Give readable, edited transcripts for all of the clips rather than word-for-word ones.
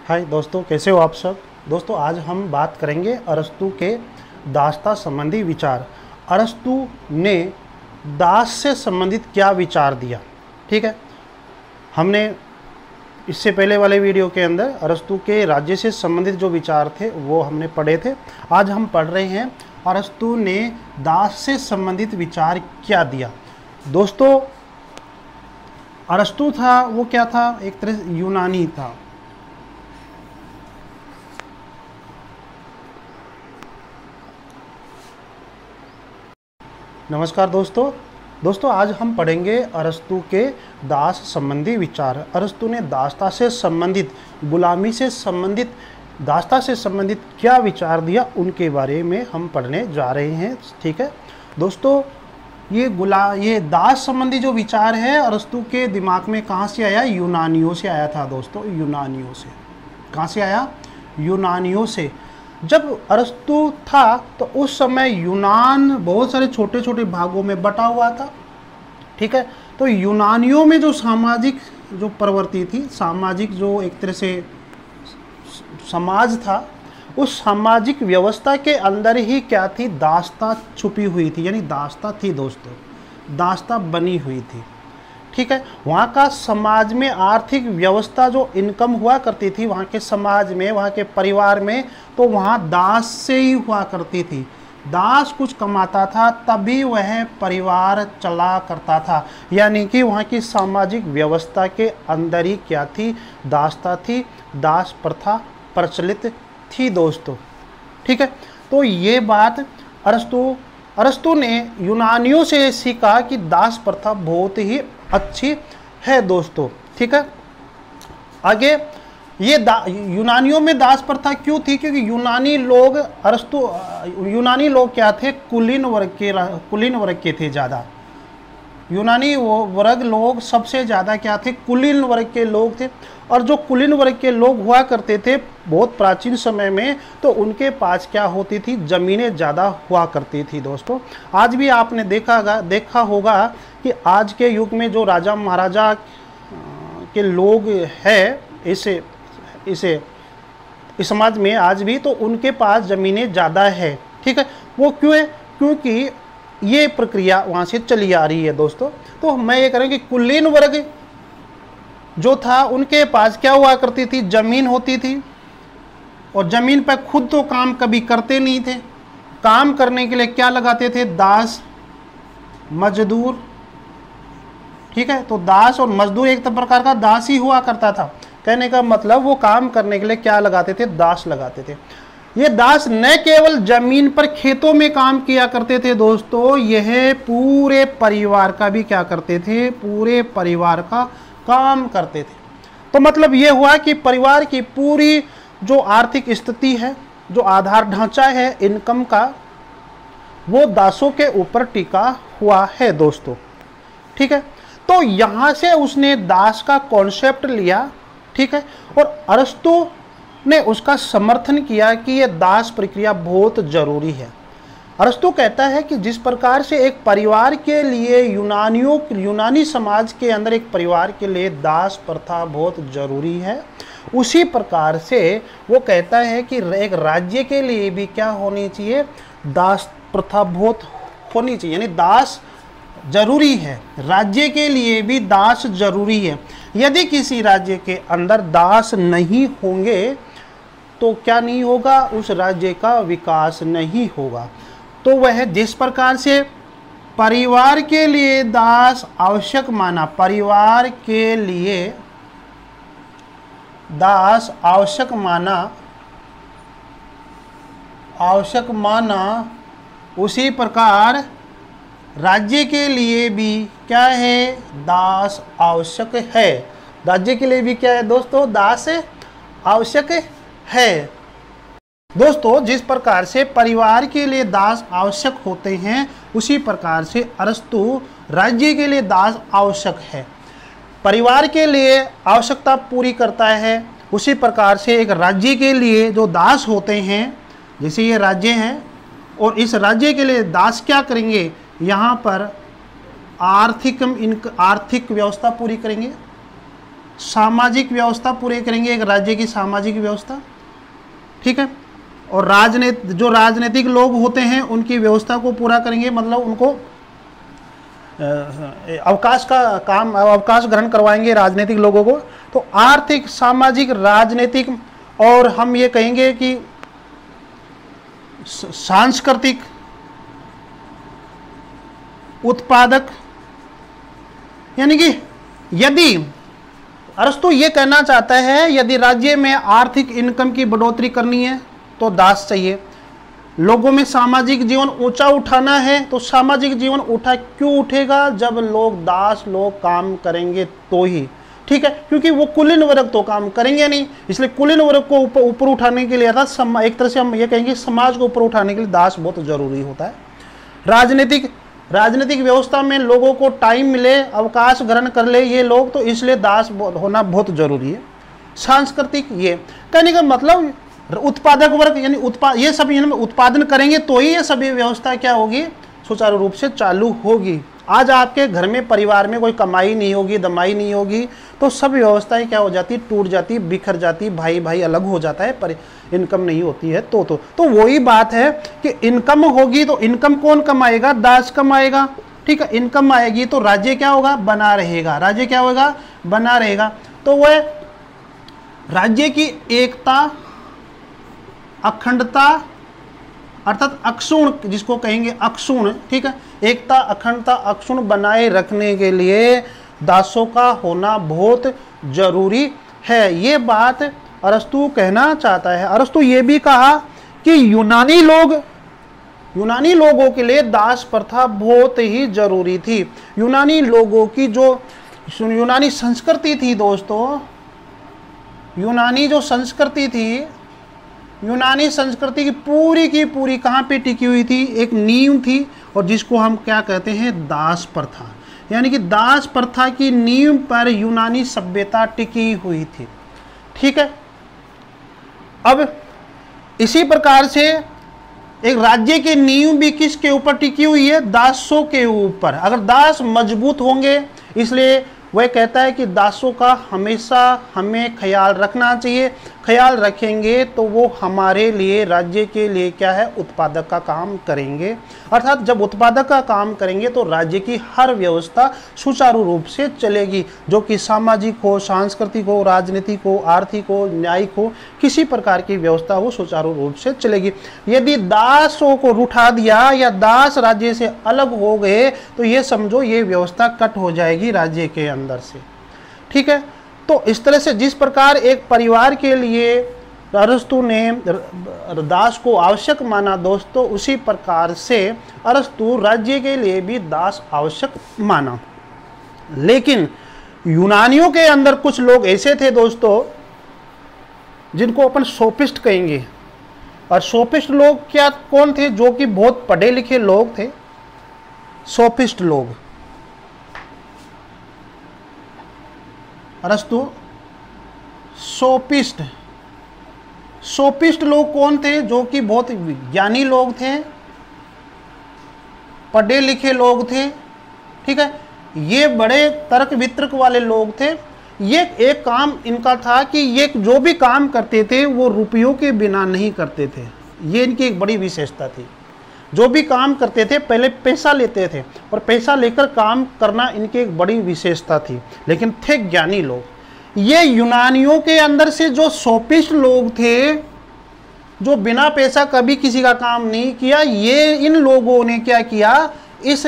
हाय दोस्तों, कैसे हो आप सब। दोस्तों आज हम बात करेंगे अरस्तु के दासता संबंधी विचार। अरस्तु ने दास से संबंधित क्या विचार दिया, ठीक है। हमने इससे पहले वाले वीडियो के अंदर अरस्तु के राज्य से संबंधित जो विचार थे वो हमने पढ़े थे। आज हम पढ़ रहे हैं अरस्तु ने दास से संबंधित विचार क्या दिया। दोस्तों अरस्तु था वो क्या था, एक तरह से यूनानी था। नमस्कार दोस्तों आज हम पढ़ेंगे अरस्तु के दास संबंधी विचार। अरस्तु ने दासता से संबंधित, गुलामी से संबंधित, दासता से संबंधित क्या विचार दिया उनके बारे में हम पढ़ने जा रहे हैं, ठीक है दोस्तों। ये दास संबंधी जो विचार है अरस्तु के दिमाग में कहाँ से आया? यूनानियों से आया था दोस्तों, यूनानियों से। कहाँ से आया? यूनानियों से। जब अरस्तु था तो उस समय यूनान बहुत सारे छोटे छोटे भागों में बटा हुआ था, ठीक है। तो यूनानियों में जो सामाजिक जो प्रवृत्ति थी, सामाजिक जो एक तरह से समाज था, उस सामाजिक व्यवस्था के अंदर ही क्या थी? दासता छुपी हुई थी, यानी दासता थी दोस्तों, दासता बनी हुई थी, ठीक है। वहाँ का समाज में आर्थिक व्यवस्था जो इनकम हुआ करती थी वहाँ के समाज में, वहाँ के परिवार में, तो वहाँ दास से ही हुआ करती थी। दास कुछ कमाता था तभी वह परिवार चला करता था, यानी कि वहाँ की सामाजिक व्यवस्था के अंदर ही क्या थी? दासता थी, दास प्रथा प्रचलित थी दोस्तों, ठीक है। तो ये बात अरस्तु ने यूनानियों से सीखा कि दास प्रथा बहुत ही अच्छी है दोस्तों, ठीक है। आगे ये यूनानियों में दास प्रथा क्यों थी? क्योंकि यूनानी लोग क्या थे? कुलीन वर्ग के थे ज़्यादा। यूनानी वर्ग लोग सबसे ज़्यादा क्या थे? कुलीन वर्ग के लोग थे। और जो कुलीन वर्ग के लोग हुआ करते थे बहुत प्राचीन समय में, तो उनके पास क्या होती थी? ज़मीनें ज़्यादा हुआ करती थी दोस्तों। आज भी आपने देखा होगा कि आज के युग में जो राजा महाराजा के लोग हैं इस समाज में आज भी, तो उनके पास ज़मीनें ज़्यादा है, ठीक है। वो क्यों है? क्योंकि ये प्रक्रिया वहाँ से चली आ रही है दोस्तों। तो मैं ये करें कि कुलीन वर्ग जो था उनके पास क्या हुआ करती थी? ज़मीन होती थी, और ज़मीन पर खुद तो काम कभी करते नहीं थे। काम करने के लिए क्या लगाते थे? दास, मजदूर, ठीक है। तो दास और मजदूर एक प्रकार का दास ही हुआ करता था। कहने का मतलब वो काम करने के लिए क्या लगाते थे? दास लगाते थे। ये दास न केवल जमीन पर, खेतों में काम किया करते थे दोस्तों, यह पूरे परिवार का भी क्या करते थे? पूरे परिवार का काम करते थे। तो मतलब ये हुआ कि परिवार की पूरी जो आर्थिक स्थिति है, जो आधार ढांचा है इनकम का, वो दासों के ऊपर टिका हुआ है दोस्तों, ठीक है। तो यहाँ से उसने दास का कॉन्सेप्ट लिया, ठीक है, और अरस्तु ने उसका समर्थन किया कि ये दास प्रक्रिया बहुत जरूरी है। अरस्तु कहता है कि जिस प्रकार से एक परिवार के लिए यूनानी समाज के अंदर एक परिवार के लिए दास प्रथा बहुत जरूरी है, उसी प्रकार से वो कहता है कि एक राज्य के लिए भी क्या होनी चाहिए? दास प्रथा बहुत होनी चाहिए, यानी दास जरूरी है। राज्य के लिए भी दास जरूरी है। यदि किसी राज्य के अंदर दास नहीं होंगे तो क्या नहीं होगा? उस राज्य का विकास नहीं होगा। तो वह जिस प्रकार से परिवार के लिए दास आवश्यक माना, परिवार के लिए दास आवश्यक माना, उसी प्रकार राज्य के लिए भी क्या है? दास आवश्यक है। राज्य के लिए भी क्या है दोस्तों? दास आवश्यक है दोस्तों। जिस प्रकार से परिवार के लिए दास आवश्यक होते हैं, उसी प्रकार से अरस्तु राज्य के लिए दास आवश्यक है। परिवार के लिए आवश्यकता पूरी करता है, उसी प्रकार से एक राज्य के लिए जो दास होते हैं, जैसे ये राज्य हैं, और इस राज्य के लिए दास क्या करेंगे? यहाँ पर आर्थिक व्यवस्था पूरी करेंगे, सामाजिक व्यवस्था पूरे करेंगे, एक राज्य की सामाजिक व्यवस्था, ठीक है। और जो राजनीतिक लोग होते हैं उनकी व्यवस्था को पूरा करेंगे, मतलब उनको अवकाश ग्रहण करवाएंगे राजनीतिक लोगों को। तो आर्थिक, सामाजिक, राजनीतिक और हम ये कहेंगे कि सांस्कृतिक, उत्पादक, यानी कि यदि अरस्तु ये कहना चाहता है यदि राज्य में आर्थिक इनकम की बढ़ोतरी करनी है तो दास चाहिए, लोगों में सामाजिक जीवन ऊंचा उठाना है तो सामाजिक जीवन क्यों उठेगा, जब लोग काम करेंगे तो ही, ठीक है, क्योंकि वो कुलीन वर्ग तो काम करेंगे नहीं, इसलिए कुलीन वर्ग को ऊपर उठाने के लिए अर्थात एक तरह से हम ये कहेंगे समाज को ऊपर उठाने के लिए दास बहुत जरूरी होता है। राजनीतिक व्यवस्था में लोगों को टाइम मिले, अवकाश ग्रहण कर ले ये लोग, तो इसलिए दास होना बहुत जरूरी है। सांस्कृतिक, ये कहने का मतलब उत्पादक वर्ग यानी ये सब उत्पादन करेंगे तो ही ये सभी व्यवस्था क्या होगी, सुचारू रूप से चालू होगी। आज आपके घर में परिवार में कोई कमाई नहीं होगी, दमाई नहीं होगी, तो सब व्यवस्थाएं क्या हो जाती, टूट जाती, बिखर जाती, भाई भाई अलग हो जाता है, पर इनकम नहीं होती है। तो वही बात है कि इनकम होगी तो इनकम कौन कमाएगा, दास कमाएगा, ठीक है। इनकम आएगी तो राज्य क्या होगा, बना रहेगा, राज्य क्या होगा, बना रहेगा। तो वह राज्य की एकता, अखंडता अर्थात अक्षुण, जिसको कहेंगे अक्षुण, ठीक है, एकता, अखंडता, अक्षुण बनाए रखने के लिए दासों का होना बहुत जरूरी है। ये बात अरस्तु कहना चाहता है। अरस्तु ये भी कहा कि यूनानी लोगों के लिए दास प्रथा बहुत ही जरूरी थी। यूनानी लोगों की जो यूनानी संस्कृति थी दोस्तों, यूनानी जो संस्कृति थी, यूनानी संस्कृति की पूरी कहाँ पे टिकी हुई थी, एक नींव थी, और जिसको हम क्या कहते हैं, दास प्रथा, यानी कि दास प्रथा की नींव पर यूनानी सभ्यता टिकी हुई थी, ठीक है। अब इसी प्रकार से एक राज्य की नींव भी किसके ऊपर टिकी हुई है, दासों के ऊपर। अगर दास मजबूत होंगे, इसलिए वह कहता है कि दासों का हमेशा हमें ख्याल रखना चाहिए, ख्याल रखेंगे तो वो हमारे लिए, राज्य के लिए क्या है, उत्पादक का काम करेंगे। अर्थात जब उत्पादक का काम करेंगे तो राज्य की हर व्यवस्था सुचारू रूप से चलेगी, जो कि सामाजिक हो, सांस्कृतिक हो, राजनीतिक हो, आर्थिक हो, न्यायिक हो, किसी प्रकार की व्यवस्था वो सुचारू रूप से चलेगी। यदि दासों को उठा दिया या दास राज्य से अलग हो गए तो ये समझो ये व्यवस्था कट हो जाएगी राज्य के अंदर से, ठीक है। तो इस तरह से जिस प्रकार एक परिवार के लिए अरस्तु ने दास को आवश्यक माना दोस्तों, उसी प्रकार से अरस्तु राज्य के लिए भी दास आवश्यक माना। लेकिन यूनानियों के अंदर कुछ लोग ऐसे थे दोस्तों जिनको अपन सोफिस्ट कहेंगे। और सोफिस्ट लोग क्या कौन थे, जो कि बहुत पढ़े लिखे लोग थे, सोफिस्ट लोग। अरस्तु सोफिस्ट लोग कौन थे, जो कि बहुत ज्ञानी लोग थे, पढ़े लिखे लोग थे, ठीक है। ये बड़े तर्क वितर्क वाले लोग थे। ये एक काम इनका था कि ये जो भी काम करते थे वो रुपयों के बिना नहीं करते थे। ये इनकी एक बड़ी विशेषता थी। जो भी काम करते थे पहले पैसा लेते थे, और पैसा लेकर काम करना इनकी एक बड़ी विशेषता थी, लेकिन थे ज्ञानी लोग। ये यूनानियों के अंदर से जो सोफिस्ट लोग थे, जो बिना पैसा कभी किसी का काम नहीं किया, ये इन लोगों ने क्या किया, इस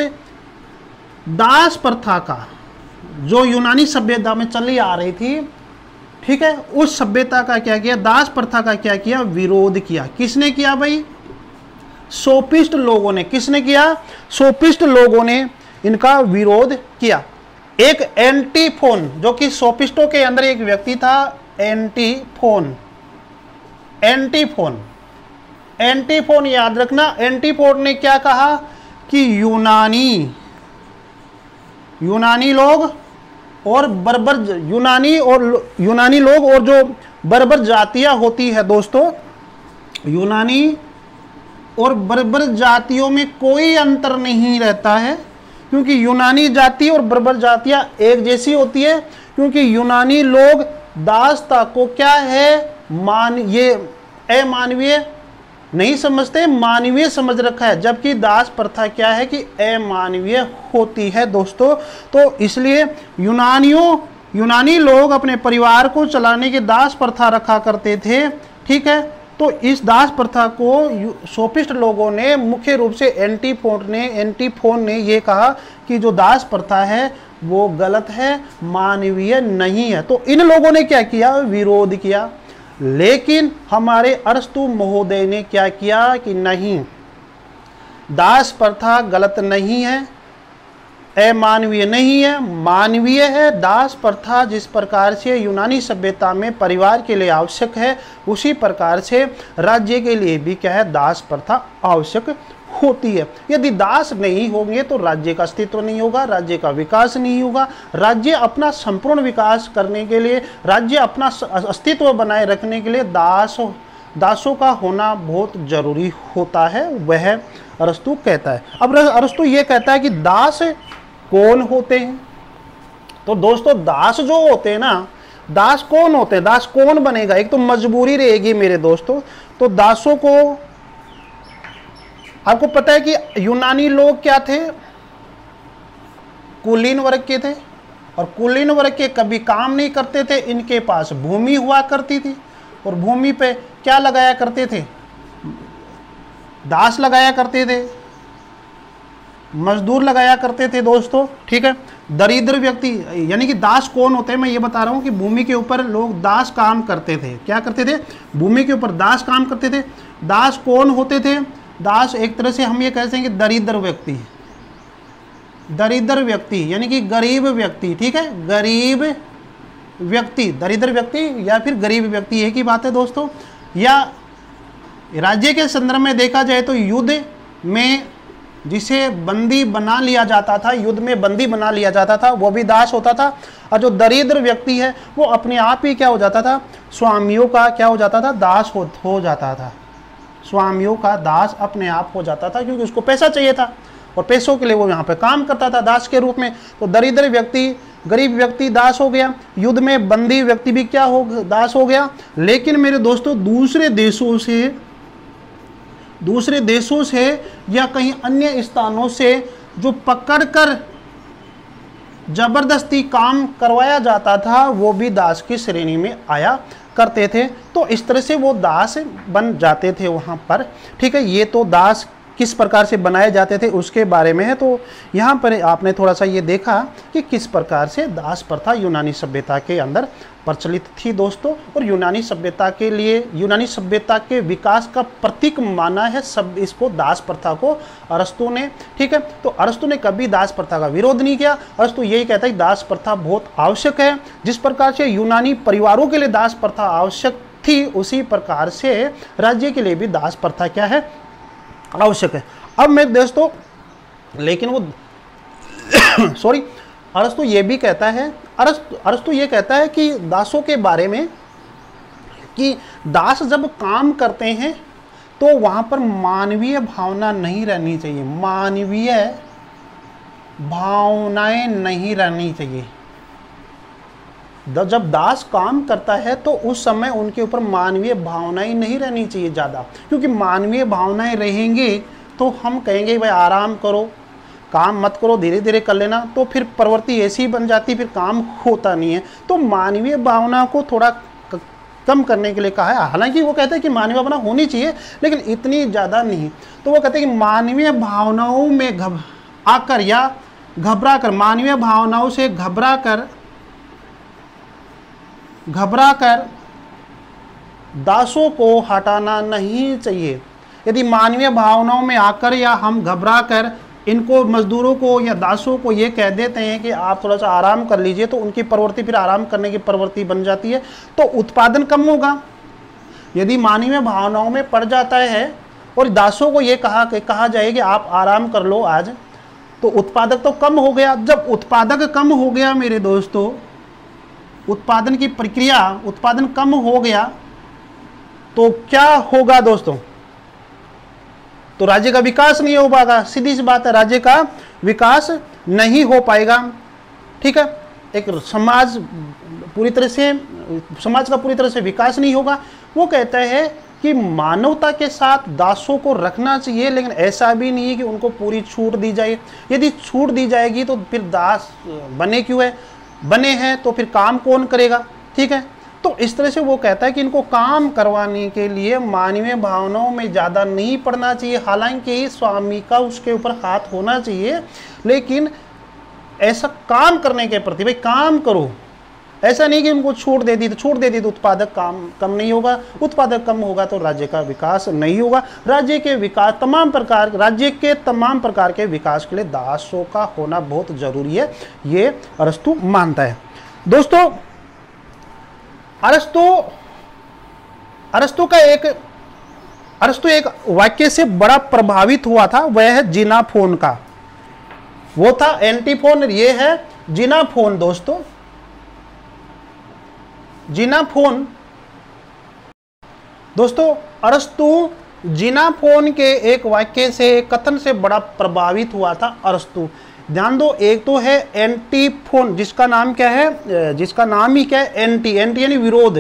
दास प्रथा का जो यूनानी सभ्यता में चली आ रही थी, ठीक है, उस सभ्यता का क्या किया, दास प्रथा का क्या किया, विरोध किया। किसने किया भाई, सोफिस्ट लोगों ने। किसने किया, सोफिस्ट लोगों ने इनका विरोध किया। एक एंटीफोन, जो कि सोफिस्टों के अंदर एक व्यक्ति था, एंटीफोन याद रखना। एंटीफोन ने क्या कहा कि यूनानी लोग और बर्बर यूनानी लोग और जो बर्बर जातियां होती है दोस्तों, यूनानी और बर्बर जातियों में कोई अंतर नहीं रहता है, क्योंकि यूनानी जाति और बर्बर जातियां एक जैसी होती है, क्योंकि यूनानी लोग दासता को क्या है, ये अमानवीय नहीं समझते, मानवीय समझ रखा है, जबकि दास प्रथा क्या है कि अमानवीय होती है दोस्तों। तो इसलिए यूनानी लोग अपने परिवार को चलाने के दास प्रथा रखा करते थे, ठीक है। तो इस दास प्रथा को सोफिस्ट लोगों ने मुख्य रूप से एंटीफोन ने ये कहा कि जो दास प्रथा है वो गलत है, मानवीय नहीं है। तो इन लोगों ने क्या किया, विरोध किया। लेकिन हमारे अरस्तु महोदय ने क्या किया कि नहीं, दास प्रथा गलत नहीं है, अमानवीय नहीं है, मानवीय है। दास प्रथा जिस प्रकार से यूनानी सभ्यता में परिवार के लिए आवश्यक है, उसी प्रकार से राज्य के लिए भी क्या है, दास प्रथा आवश्यक होती है। यदि दास नहीं होंगे तो राज्य का अस्तित्व नहीं होगा, राज्य का विकास नहीं होगा। राज्य अपना संपूर्ण विकास करने के लिए, राज्य अपना अस्तित्व बनाए रखने के लिए दासों का होना बहुत जरूरी होता है, वह अरस्तु कहता है। अब अरस्तु ये कहता है कि दास कौन होते हैं। तो दोस्तों दास जो होते हैं ना, दास कौन होते हैं, दास कौन बनेगा, एक तो मजबूरी रहेगी मेरे दोस्तों। तो दासों को आपको पता है कि यूनानी लोग क्या थे, कुलीन वर्ग के थे, और कुलीन वर्ग के कभी काम नहीं करते थे। इनके पास भूमि हुआ करती थी और भूमि पे क्या लगाया करते थे, दास लगाया करते थे, मजदूर लगाया करते थे दोस्तों, ठीक है। दरिद्र व्यक्ति यानी कि दास कौन होते हैं, मैं ये बता रहा हूं कि भूमि के ऊपर लोग दास काम करते थे। क्या करते थे, भूमि के ऊपर दास काम करते थे। दास कौन होते थे, दास एक तरह से हम ये कह सकते हैं कि दरिद्र व्यक्ति यानी कि गरीब व्यक्ति, ठीक है। गरीब व्यक्ति, दरिद्र व्यक्ति या फिर गरीब व्यक्ति एक ही बात है दोस्तों। या राज्य के संदर्भ में देखा जाए तो युद्ध में जिसे बंदी बना लिया जाता था, युद्ध में बंदी बना लिया जाता था, वो भी दास होता था। और जो दरिद्र व्यक्ति है वो अपने आप ही क्या हो जाता था, स्वामियों का क्या हो जाता था, दास हो जाता था। स्वामियों का दास अपने आप हो जाता था, क्योंकि उसको पैसा चाहिए था और पैसों के लिए वो यहाँ पे काम करता था दास के रूप में। तो दरिद्र व्यक्ति, गरीब व्यक्ति दास हो गया। युद्ध में बंदी व्यक्ति भी क्या हो, दास हो गया। लेकिन मेरे दोस्तों दूसरे देशों से या कहीं अन्य स्थानों से जो पकड़कर जबरदस्ती काम करवाया जाता था, वो भी दास की श्रेणी में आया करते थे। तो इस तरह से वो दास बन जाते थे वहाँ पर, ठीक है। ये तो दास किस प्रकार से बनाए जाते थे उसके बारे में है। तो यहाँ पर आपने थोड़ा सा ये देखा कि किस प्रकार से दास प्रथा यूनानी सभ्यता के अंदर प्रचलित थी दोस्तों। और यूनानी सभ्यता के लिए, यूनानी सभ्यता के विकास का प्रतीक माना है सब इसको, दास प्रथा को, अरस्तु ने, ठीक है। तो अरस्तु ने कभी दास प्रथा का विरोध नहीं किया। अरस्तु यही कहता है कि दास प्रथा बहुत आवश्यक है। जिस प्रकार से यूनानी परिवारों के लिए दास प्रथा आवश्यक थी, उसी प्रकार से राज्य के लिए भी दास प्रथा क्या है, आवश्यक है। अब मैं दोस्तों, लेकिन वो सॉरी, अरस्तु ये भी कहता है, अरस्तु ये कहता है कि दासों के बारे में कि दास जब काम करते हैं तो वहाँ पर मानवीय भावना नहीं रहनी चाहिए, मानवीय भावनाएं नहीं रहनी चाहिए। जब दास काम करता है तो उस समय उनके ऊपर मानवीय भावनाएं नहीं रहनी चाहिए ज़्यादा, क्योंकि मानवीय भावनाएं रहेंगी तो हम कहेंगे भाई आराम करो, काम मत करो, धीरे धीरे कर लेना, तो फिर प्रवृत्ति ऐसी ही बन जाती, फिर काम होता नहीं है। तो मानवीय भावना को थोड़ा कम करने के लिए कहा है। हालांकि वो कहते हैं कि मानवीय भावना होनी चाहिए, लेकिन इतनी ज़्यादा नहीं। तो वो कहते हैं कि मानवीय भावनाओं में आकर या घबरा कर, मानवीय भावनाओं से घबरा कर दासों को हटाना नहीं चाहिए। यदि मानवीय भावनाओं में आकर या हम घबरा कर इनको, मजदूरों को या दासों को ये कह देते हैं कि आप थोड़ा सा आराम कर लीजिए, तो उनकी प्रवृत्ति फिर आराम करने की प्रवृत्ति बन जाती है, तो उत्पादन कम होगा। यदि मानवीय भावनाओं में पड़ जाता है और दासों को ये कहा जाए कि आप आराम कर लो आज, तो उत्पादक तो कम हो गया। जब उत्पादक कम हो गया मेरे दोस्तों, उत्पादन की प्रक्रिया, उत्पादन कम हो गया तो क्या होगा दोस्तों, तो राज्य का विकास नहीं हो पाएगा। सीधी सी बात है, राज्य का विकास नहीं हो पाएगा, ठीक है। एक समाज पूरी तरह से, समाज का पूरी तरह से विकास नहीं होगा। वो कहता है कि मानवता के साथ दासों को रखना चाहिए, लेकिन ऐसा भी नहीं है कि उनको पूरी छूट दी जाए। यदि छूट दी जाएगी तो फिर दास बने क्यों है, बने हैं तो फिर काम कौन करेगा, ठीक है। तो इस तरह से वो कहता है कि इनको काम करवाने के लिए मानवीय भावनाओं में ज़्यादा नहीं पड़ना चाहिए। हालांकि स्वामी का उसके ऊपर हाथ होना चाहिए, लेकिन ऐसा काम करने के प्रति, भाई काम करो, ऐसा नहीं कि उनको छूट दे दी तो उत्पादक काम कम नहीं होगा, उत्पादक कम होगा तो राज्य का विकास नहीं होगा। राज्य के विकास राज्य के तमाम प्रकार के विकास के लिए दासों का होना बहुत जरूरी है, ये अरस्तु मानता है। दोस्तों अरस्तु एक वाक्य से बड़ा प्रभावित हुआ था, वह है जीनाफोन का। वो था एंटीफोन, ये है जीनाफोन। दोस्तों जीनाफोन, दोस्तों अरस्तु जीनाफोन के एक वाक्य से, एक कथन से बड़ा प्रभावित हुआ था अरस्तु। ध्यान दो, एक तो है एंटीफोन, जिसका नाम क्या है, जिसका नाम ही क्या है, एंटी यानी विरोध।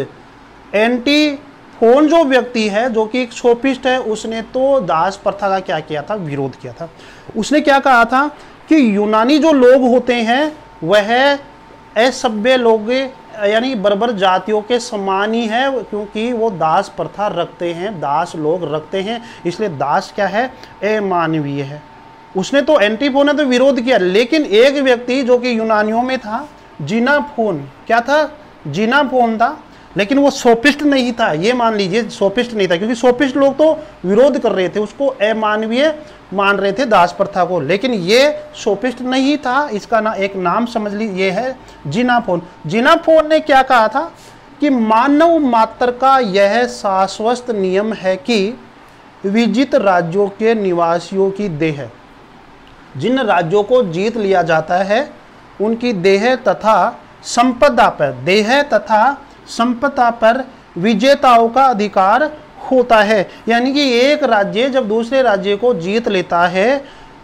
एंटीफोन जो व्यक्ति है, जो कि एक सोफिस्ट है, उसने तो दास प्रथा का क्या किया था, विरोध किया था। उसने क्या कहा था कि यूनानी जो लोग होते हैं वह असभ्य लोग यानी बर्बर जातियों के समान ही है, क्योंकि वो दास प्रथा रखते हैं, दास लोग रखते हैं, इसलिए दास क्या है, अमानवीय है। उसने तो एंटीफोन ने तो विरोध किया, लेकिन एक व्यक्ति जो कि यूनानियों में था, जीनाफोन, क्या था, जीनाफोन था, लेकिन वो सोफिस्ट नहीं था। ये मान लीजिए सोफिस्ट नहीं था, क्योंकि सोफिस्ट लोग तो विरोध कर रहे थे, उसको अमानवीय मान रहे थे दास प्रथा को, लेकिन ये सोफिस्ट नहीं था। इसका ना एक नाम समझ लीजिए, ये है जीनाफोन। जीनाफोन ने क्या कहा था कि मानव मात्र का यह शाश्वत नियम है कि विजित राज्यों के निवासियों की देह, जिन राज्यों को जीत लिया जाता है, उनकी देह तथा संपदा पर, देह तथा संपदा पर विजेताओं का अधिकार होता है। यानी कि एक राज्य जब दूसरे राज्य को जीत लेता है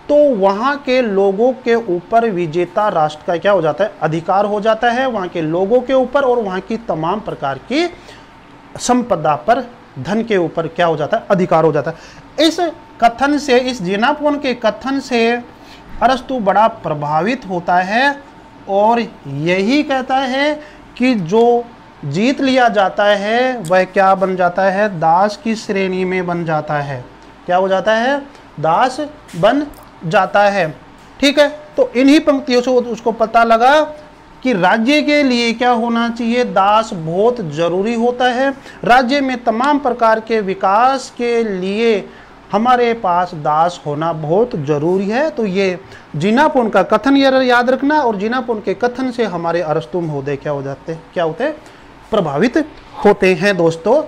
तो वहाँ के लोगों के ऊपर विजेता राष्ट्र का क्या हो जाता है, अधिकार हो जाता है, वहाँ के लोगों के ऊपर और वहाँ की तमाम प्रकार की संपदा पर, धन के ऊपर क्या हो जाता है, अधिकार हो जाता है। इस कथन से, इस जीनाफोन के कथन से अरस्तु बड़ा प्रभावित होता है और यही कहता है कि जो जीत लिया जाता है वह क्या बन जाता है, दास की श्रेणी में बन जाता है। क्या हो जाता है, दास बन जाता है, ठीक है। तो इन्हीं पंक्तियों से उसको पता लगा कि राज्य के लिए क्या होना चाहिए, दास बहुत जरूरी होता है। राज्य में तमाम प्रकार के विकास के लिए हमारे पास दास होना बहुत जरूरी है। तो ये जीनाफोन का कथन याद रखना, और जीनाफोन के कथन से हमारे अरस्तु महोदय क्या हो जाते, क्या होते हैं, प्रभावित होते हैं। दोस्तों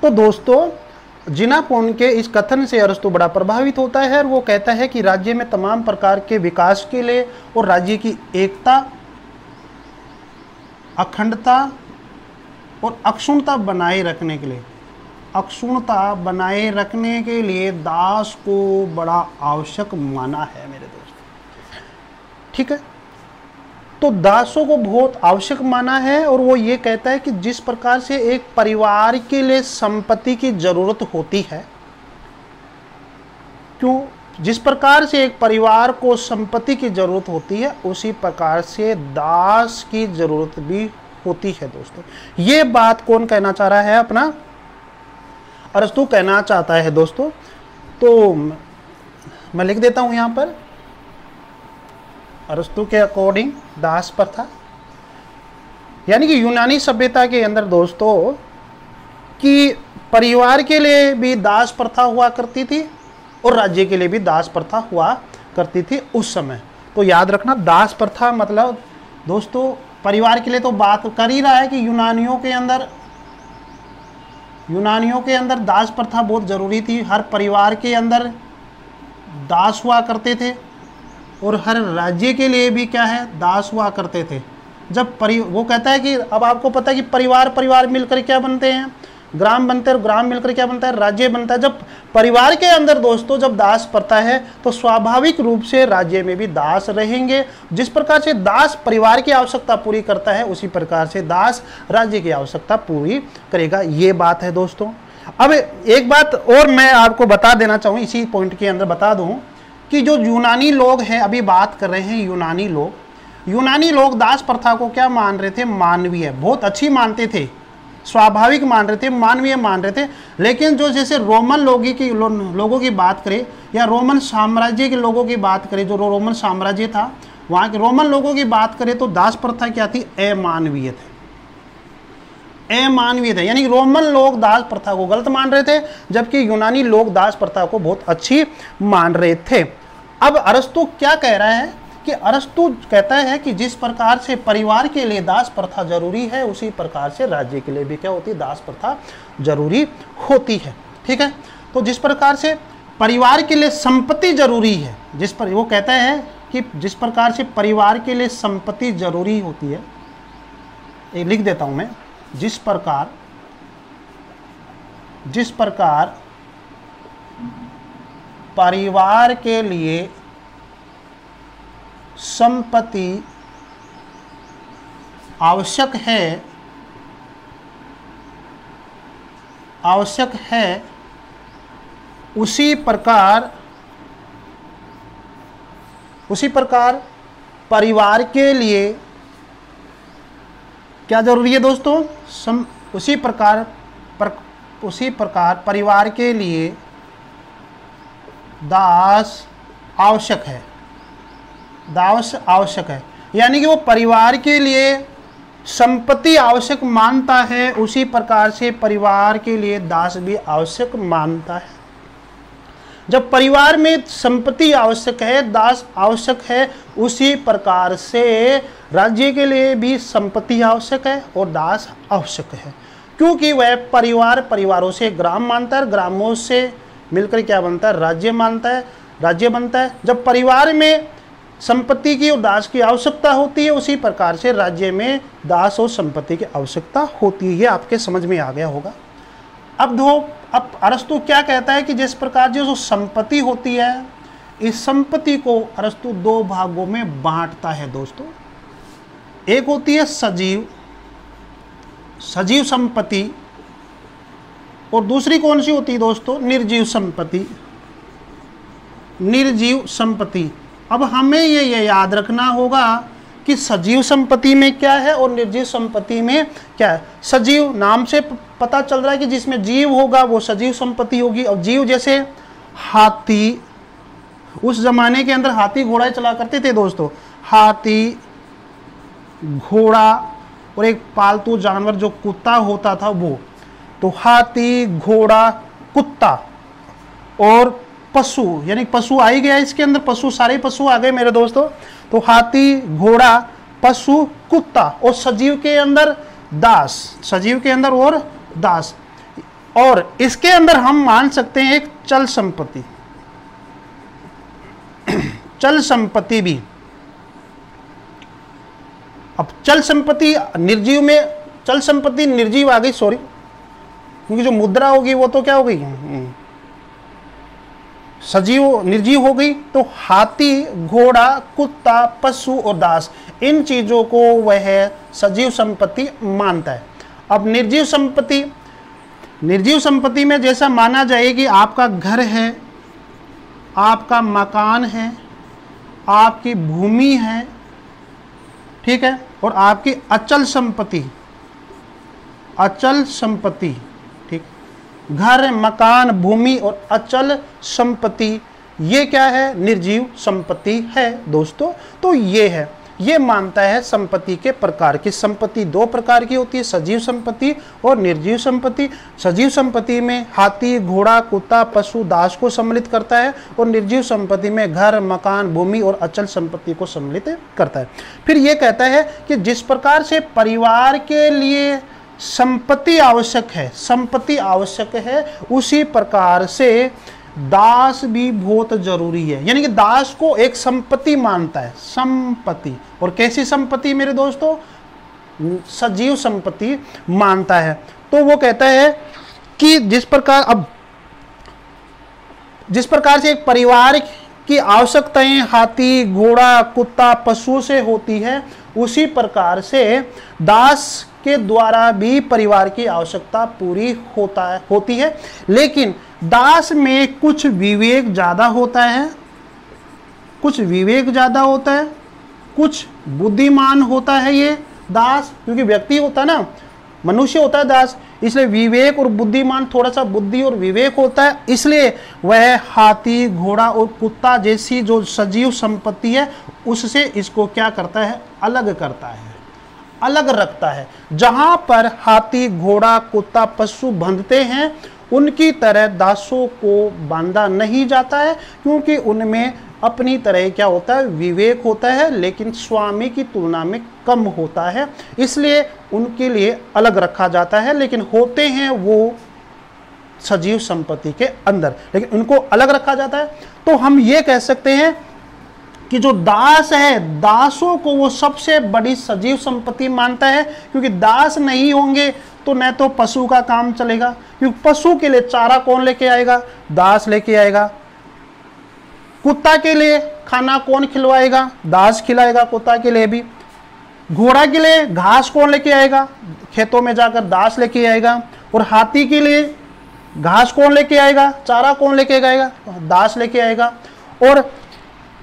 तो दोस्तों जीनाफोन के इस कथन से अरस्तु बड़ा प्रभावित होता है और वो कहता है कि राज्य में तमाम प्रकार के विकास के लिए और राज्य की एकता, अखंडता और अक्षुण्णता बनाए रखने के लिए, अक्षुण्णता बनाए रखने के लिए दास को बड़ा आवश्यक माना है मेरे दोस्त, ठीक है। तो दासों को बहुत आवश्यक माना है और वो ये कहता है कि जिस प्रकार से एक परिवार के लिए संपत्ति की जरूरत होती है, क्यों, जिस प्रकार से एक परिवार को संपत्ति की जरूरत होती है, उसी प्रकार से दास की जरूरत भी होती है। दोस्तों ये बात कौन कहना चाह रहा है, अपना अरस्तु कहना चाहता है। दोस्तों तो मैं लिख देता हूं यहां पर, अरस्तु के अकॉर्डिंग दास प्रथा, यानी कि यूनानी सभ्यता के अंदर दोस्तों कि परिवार के लिए भी दास प्रथा हुआ करती थी और राज्य के लिए भी दास प्रथा हुआ करती थी उस समय। तो याद रखना, दास प्रथा मतलब दोस्तों परिवार के लिए तो बात कर ही रहा है कि यूनानियों के अंदर दास प्रथा बहुत जरूरी थी। हर परिवार के अंदर दास हुआ करते थे और हर राज्य के लिए भी क्या है, दास हुआ करते थे। जब वो कहता है कि अब आपको पता है कि परिवार मिलकर क्या बनते हैं, ग्राम बनते हैं और ग्राम मिलकर क्या बनता है, राज्य बनता है। जब परिवार के अंदर दोस्तों जब दास प्रथा है तो स्वाभाविक रूप से राज्य में भी दास रहेंगे। जिस प्रकार से दास परिवार की आवश्यकता पूरी करता है उसी प्रकार से दास राज्य की आवश्यकता पूरी करेगा। ये बात है दोस्तों। अब एक बात और मैं आपको बता देना चाहूँ, इसी पॉइंट के अंदर बता दूँ कि जो यूनानी लोग हैं, अभी बात कर रहे हैं यूनानी लोग दास प्रथा को क्या मान रहे थे, मानवीय, बहुत अच्छी मानते थे, स्वाभाविक मान रहे थे, मानवीय मान रहे थे। लेकिन जो जैसे रोमन लोगों की बात करें या रोमन साम्राज्य के लोगों की बात करें, जो रोमन साम्राज्य था वहाँ के रोमन लोगों की बात करें तो दास प्रथा क्या थी, अमानवीय थी, अमानवीय थे। यानी रोमन लोग दास प्रथा को गलत मान रहे थे जबकि यूनानी लोग दास प्रथा को बहुत अच्छी मान रहे थे। अब अरस्तु क्या कह रहा है कि अरस्तु कहता है कि जिस प्रकार से परिवार के लिए दास प्रथा जरूरी है उसी प्रकार से राज्य के लिए भी क्या होती है, दास प्रथा जरूरी होती है। ठीक है, तो जिस प्रकार से परिवार के लिए संपत्ति जरूरी है, जिस पर वो कहता है कि जिस प्रकार से परिवार के लिए संपत्ति जरूरी होती है, ये लिख देता हूं मैं, जिस प्रकार परिवार के लिए संपत्ति आवश्यक है उसी प्रकार परिवार के लिए क्या जरूरी है दोस्तों, उसी प्रकार परिवार के लिए दास आवश्यक है, दास आवश्यक है। यानी कि वो परिवार के लिए संपत्ति आवश्यक मानता है उसी प्रकार से परिवार के लिए दास भी आवश्यक मानता है। जब परिवार में संपत्ति आवश्यक है, दास आवश्यक है, उसी प्रकार से राज्य के लिए भी संपत्ति आवश्यक है और दास आवश्यक है। क्योंकि वह परिवारों से ग्राम मानता है, ग्रामों से मिलकर क्या बनता है, राज्य बनता है। जब परिवार में संपत्ति की और दास की आवश्यकता होती है उसी प्रकार से राज्य में दास और संपत्ति की आवश्यकता होती है। ये आपके समझ में आ गया होगा। अब अरस्तु क्या कहता है कि जिस प्रकार जो संपत्ति होती है, इस संपत्ति को अरस्तु दो भागों में बांटता है दोस्तों। एक होती है सजीव संपत्ति और दूसरी कौन सी होती है दोस्तों, निर्जीव संपत्ति। अब हमें ये याद रखना होगा कि सजीव संपत्ति में क्या है और निर्जीव संपत्ति में क्या है। सजीव नाम से पता चल रहा है कि जिसमें जीव होगा वो सजीव संपत्ति होगी। और जीव जैसे हाथी, उस जमाने के अंदर हाथी घोड़ा चला करते थे दोस्तों, हाथी घोड़ा और एक पालतू जानवर जो कुत्ता होता था वो, तो हाथी घोड़ा कुत्ता और पशु, यानी पशु आ ही गया इसके अंदर, पशु सारे पशु आ गए मेरे दोस्तों। तो हाथी घोड़ा पशु कुत्ता और सजीव के अंदर और दास। और इसके अंदर हम मान सकते हैं एक चल संपत्ति भी। अब चल संपत्ति निर्जीव में, चल संपत्ति निर्जीव आ गई, सॉरी, क्योंकि जो मुद्रा होगी वो तो क्या हो गई, सजीव निर्जीव हो गई। तो हाथी घोड़ा कुत्ता पशु और दास, इन चीजों को वह सजीव संपत्ति मानता है। अब निर्जीव संपत्ति में जैसा माना जाए कि आपका घर है, आपका मकान है, आपकी भूमि है, ठीक है, और आपकी अचल संपत्ति, ठीक, घर मकान भूमि और अचल संपत्ति, ये क्या है, निर्जीव संपत्ति है दोस्तों। तो ये है, ये मानता है संपत्ति के प्रकार की। संपत्ति दो प्रकार की होती है, सजीव संपत्ति और निर्जीव संपत्ति। सजीव संपत्ति में हाथी घोड़ा कुत्ता पशु दास को सम्मिलित करता है और निर्जीव संपत्ति में घर मकान भूमि और अचल संपत्ति को सम्मिलित करता है। फिर ये कहता है कि जिस प्रकार से परिवार के लिए संपत्ति आवश्यक है, उसी प्रकार से दास भी बहुत जरूरी है। यानी कि दास को एक संपत्ति मानता है, संपत्ति। और कैसी संपत्ति मेरे दोस्तों, सजीव संपत्ति मानता है। तो वो कहता है कि जिस प्रकार से एक परिवार की आवश्यकताएं हाथी, घोड़ा, कुत्ता, पशु से होती है, उसी प्रकार से दास के द्वारा भी परिवार की आवश्यकता पूरी होती है। लेकिन दास में कुछ विवेक ज़्यादा होता है, कुछ बुद्धिमान होता है ये दास, क्योंकि व्यक्ति होता है ना, मनुष्य होता है दास, इसलिए विवेक और बुद्धिमान, थोड़ा सा बुद्धि और विवेक होता है, इसलिए वह हाथी, घोड़ा और कुत्ता जैसी जो सजीव संपत्ति है उससे इसको क्या करता है, अलग करता है, अलग रखता है। जहां पर हाथी, घोड़ा, कुत्ता, पशु बंधते हैं, उनकी तरह दासों को बांधा नहीं जाता है, क्योंकि उनमें अपनी तरह क्या होता है, विवेक होता है, लेकिन स्वामी की तुलना में कम होता है, इसलिए उनके लिए अलग रखा जाता है। लेकिन होते हैं वो सजीव संपत्ति के अंदर, लेकिन उनको अलग रखा जाता है। तो हम ये कह सकते हैं कि जो दास है, दासों को वो सबसे बड़ी सजीव संपत्ति मानता है, क्योंकि दास नहीं होंगे तो न तो पशु का काम चलेगा, क्योंकि पशु के लिए चारा कौन लेके आएगा, दास लेके आएगा। कुत्ता के लिए खाना कौन खिलवाएगा, दास खिलाएगा कुत्ता के लिए भी। घोड़ा के लिए घास कौन लेके आएगा, खेतों में जाकर दास लेके आएगा। और हाथी के लिए घास कौन लेके आएगा, चारा कौन लेके आएगा, दास लेके आएगा। और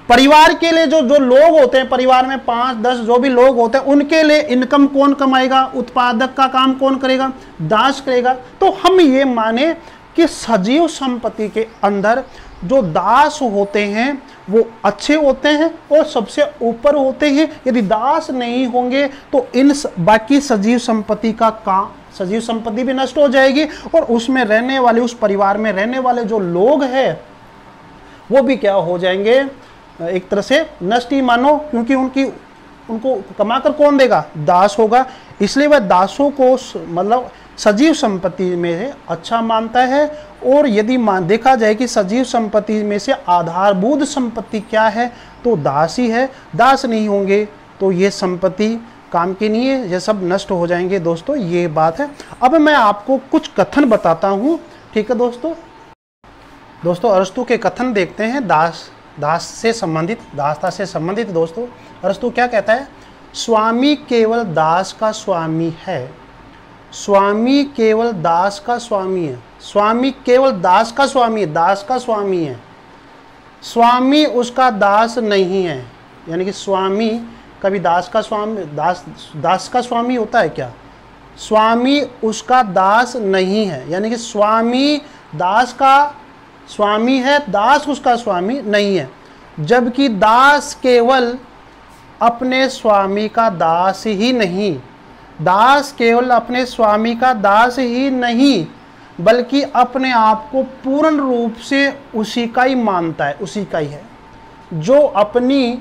परिवार के लिए जो लोग होते हैं, परिवार में 5-10 जो भी लोग होते हैं, उनके लिए इनकम कौन कमाएगा, उत्पादक का काम कौन करेगा, दास करेगा। तो हम ये माने कि सजीव संपत्ति के अंदर जो दास होते हैं वो अच्छे होते हैं और सबसे ऊपर होते हैं। यदि दास नहीं होंगे तो इन बाकी सजीव संपत्ति का काम, सजीव संपत्ति भी नष्ट हो जाएगी, और उसमें रहने वाले, उस परिवार में रहने वाले जो लोग हैं वो भी क्या हो जाएंगे, एक तरह से नष्ट ही मानो, क्योंकि उनको कमाकर कौन देगा, दास होगा। इसलिए वह दासों को मतलब सजीव संपत्ति में से अच्छा मानता है। और यदि देखा जाए कि सजीव संपत्ति में से आधारभूत संपत्ति क्या है, तो दास ही है। दास नहीं होंगे तो ये संपत्ति काम की नहीं है, ये सब नष्ट हो जाएंगे। दोस्तों ये बात है। अब मैं आपको कुछ कथन बताता हूँ, ठीक है दोस्तों अरस्तु के कथन देखते हैं, दासता से संबंधित। दोस्तों अरस्तु क्या कहता है, स्वामी केवल दास का स्वामी है, स्वामी केवल दास का स्वामी है, स्वामी केवल दास का स्वामी है, दास का स्वामी है, स्वामी उसका दास नहीं है। यानी कि स्वामी कभी दास का स्वामी, दास का स्वामी होता है क्या, स्वामी उसका दास नहीं है। यानी कि स्वामी दास का स्वामी है, दास उसका स्वामी नहीं है। जबकि दास केवल अपने स्वामी का दास ही नहीं, दास केवल अपने स्वामी का दास ही नहीं, बल्कि अपने आप को पूर्ण रूप से उसी का ही मानता है, उसी का ही है, जो अपनी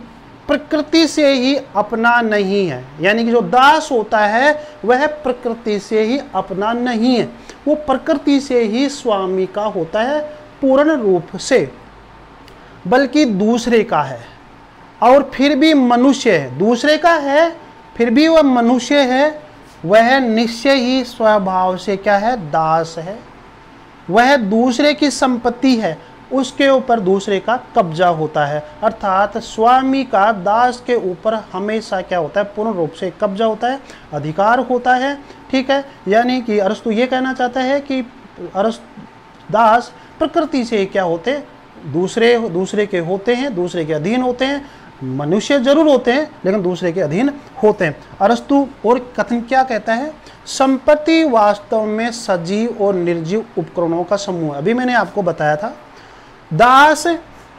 प्रकृति से ही अपना नहीं है। यानी कि जो दास होता है वह प्रकृति से ही अपना नहीं है, वो प्रकृति से ही स्वामी का होता है पूर्ण रूप से, बल्कि दूसरे का है। और फिर भी मनुष्य है, दूसरे का है फिर भी वह मनुष्य है, वह निश्चय ही स्वभाव से क्या है, दास है। वह दूसरे की संपत्ति है, उसके ऊपर दूसरे का कब्जा होता है। अर्थात स्वामी का दास के ऊपर हमेशा क्या होता है, पूर्ण रूप से कब्जा होता है, अधिकार होता है, ठीक है। यानी कि अरस्तु ये कहना चाहता है कि दास प्रकृति से क्या होते, दूसरे के होते हैं, दूसरे के अधीन होते हैं। मनुष्य जरूर होते हैं लेकिन दूसरे के अधीन होते हैं। अरस्तु और कथन क्या कहता है, संपत्ति वास्तव में सजीव और निर्जीव उपकरणों का समूह है। अभी मैंने आपको बताया था दास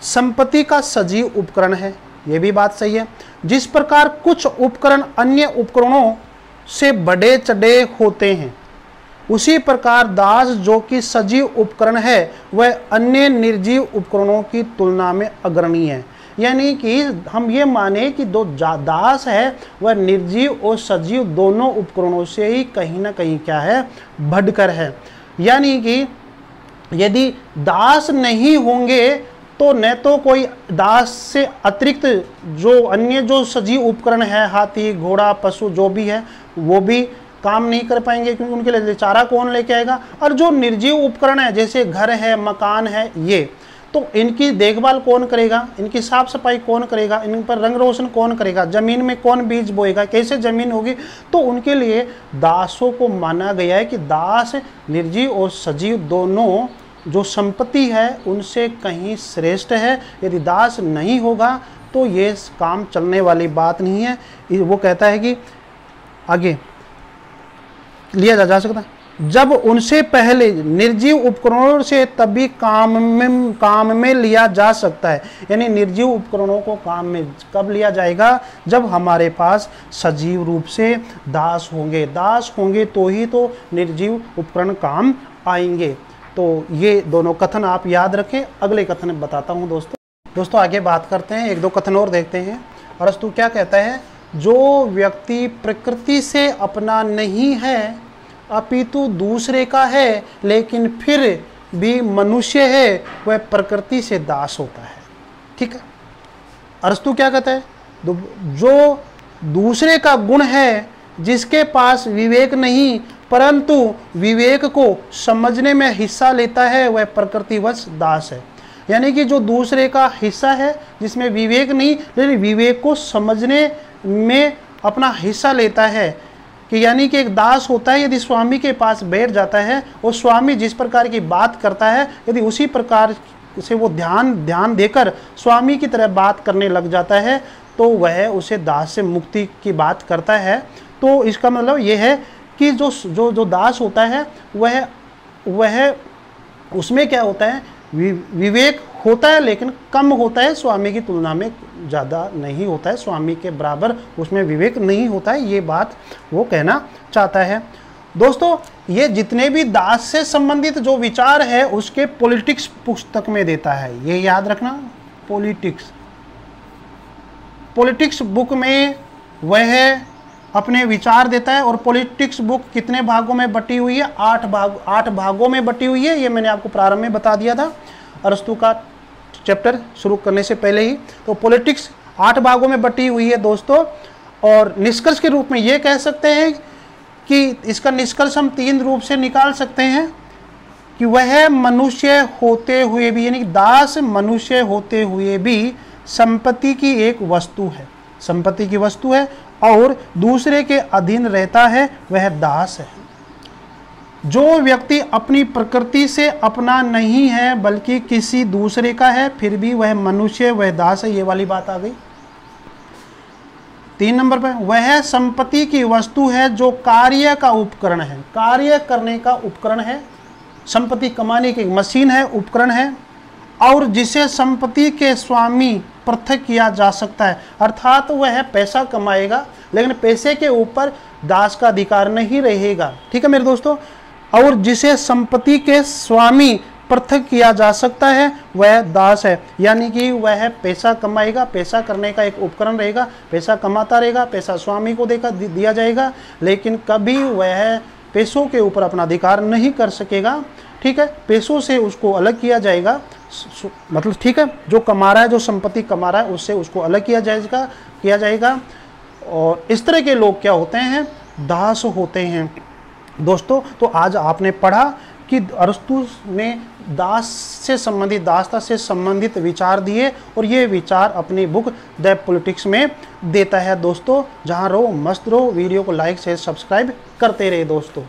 संपत्ति का सजीव उपकरण है, यह भी बात सही है। जिस प्रकार कुछ उपकरण अन्य उपकरणों से बड़े चढ़े होते हैं, उसी प्रकार दास जो कि सजीव उपकरण है वह अन्य निर्जीव उपकरणों की तुलना में अग्रणी है। यानी कि हम ये माने कि दो दास है वह निर्जीव और सजीव दोनों उपकरणों से ही कहीं ना कहीं क्या है, बढ़कर है। यानी कि यदि दास नहीं होंगे तो न तो कोई दास से अतिरिक्त जो अन्य जो सजीव उपकरण है, हाथी, घोड़ा, पशु जो भी है, वो भी काम नहीं कर पाएंगे, क्योंकि उनके लिए चारा कौन लेके आएगा। और जो निर्जीव उपकरण है जैसे घर है, मकान है, ये तो इनकी देखभाल कौन करेगा, इनकी साफ सफाई कौन करेगा, इन पर रंग रोशन कौन करेगा, जमीन में कौन बीज बोएगा, कैसे जमीन होगी। तो उनके लिए दासों को माना गया है कि दास निर्जीव और सजीव दोनों जो संपत्ति है उनसे कहीं श्रेष्ठ है। यदि दास नहीं होगा तो ये काम चलने वाली बात नहीं है। वो कहता है कि आगे लिया जा सकता है, जब उनसे पहले निर्जीव उपकरणों से तभी काम में लिया जा सकता है। यानी निर्जीव उपकरणों को काम में कब लिया जाएगा, जब हमारे पास सजीव रूप से दास होंगे। दास होंगे तो ही तो निर्जीव उपकरण काम आएंगे। तो ये दोनों कथन आप याद रखें। अगले कथन बताता हूँ दोस्तों आगे बात करते हैं, एक दो कथन और देखते हैं। अरस्तु क्या कहता है, जो व्यक्ति प्रकृति से अपना नहीं है अपितु दूसरे का है लेकिन फिर भी मनुष्य है, वह प्रकृति से दास होता है। ठीक है, अरस्तु क्या कहता है, जो दूसरे का गुण है, जिसके पास विवेक नहीं परंतु विवेक को समझने में हिस्सा लेता है, वह प्रकृतिवश दास है। यानी कि जो दूसरे का हिस्सा है जिसमें विवेक नहीं लेकिन विवेक को समझने में अपना हिस्सा लेता है, कि यानी कि एक दास होता है, यदि स्वामी के पास बैठ जाता है और स्वामी जिस प्रकार की बात करता है यदि उसी प्रकार से वो ध्यान देकर स्वामी की तरह बात करने लग जाता है तो वह उसे दास से मुक्ति की बात करता है। तो इसका मतलब ये है कि जो दास होता है वह उसमें क्या होता है, विवेक होता है लेकिन कम होता है, स्वामी की तुलना में ज़्यादा नहीं होता है, स्वामी के बराबर उसमें विवेक नहीं होता है। ये बात वो कहना चाहता है। दोस्तों ये जितने भी दास से संबंधित जो विचार है उसके पॉलिटिक्स पुस्तक में देता है, ये याद रखना। पॉलिटिक्स बुक में वह अपने विचार देता है। और पॉलिटिक्स बुक कितने भागों में बटी हुई है, 8 भागों में बटी हुई है। ये मैंने आपको प्रारंभ में बता दिया था अरस्तु का चैप्टर शुरू करने से पहले ही। तो पॉलिटिक्स 8 भागों में बटी हुई है दोस्तों। और निष्कर्ष के रूप में ये कह सकते हैं कि इसका निष्कर्ष हम 3 रूप से निकाल सकते हैं कि वह मनुष्य होते हुए भी, यानी दास मनुष्य होते हुए भी संपत्ति की एक वस्तु है, संपत्ति की वस्तु है और दूसरे के अधीन रहता है, वह दास है। जो व्यक्ति अपनी प्रकृति से अपना नहीं है बल्कि किसी दूसरे का है, फिर भी वह मनुष्य, वह दास है। ये वाली बात आ गई। 3 नंबर पर, वह संपत्ति की वस्तु है जो कार्य का उपकरण है, कार्य करने का उपकरण है। संपत्ति कमाने की मशीन है, उपकरण है, और जिसे संपत्ति के स्वामी पृथक किया जा सकता है। अर्थात वह पैसा कमाएगा लेकिन पैसे के ऊपर दास का अधिकार नहीं रहेगा। ठीक है मेरे दोस्तों। और जिसे संपत्ति के स्वामी पृथक किया जा सकता है वह दास है। यानी कि वह पैसा कमाएगा, पैसा करने का एक उपकरण रहेगा, पैसा कमाता रहेगा, पैसा स्वामी को दिया जाएगा, लेकिन कभी वह पैसों के ऊपर अपना अधिकार नहीं कर सकेगा। ठीक है, पैसों से उसको अलग किया जाएगा, मतलब ठीक है, जो कमा रहा है, जो संपत्ति कमा रहा है उससे उसको अलग किया जाएगा। और इस तरह के लोग क्या होते हैं, दास होते हैं दोस्तों। तो आज आपने पढ़ा कि अरस्तु ने दास से संबंधित, दासता से संबंधित विचार दिए और ये विचार अपनी बुक द पॉलिटिक्स में देता है दोस्तों। जहां रहो मस्त रहो, वीडियो को लाइक शेयर सब्सक्राइब करते रहे दोस्तों।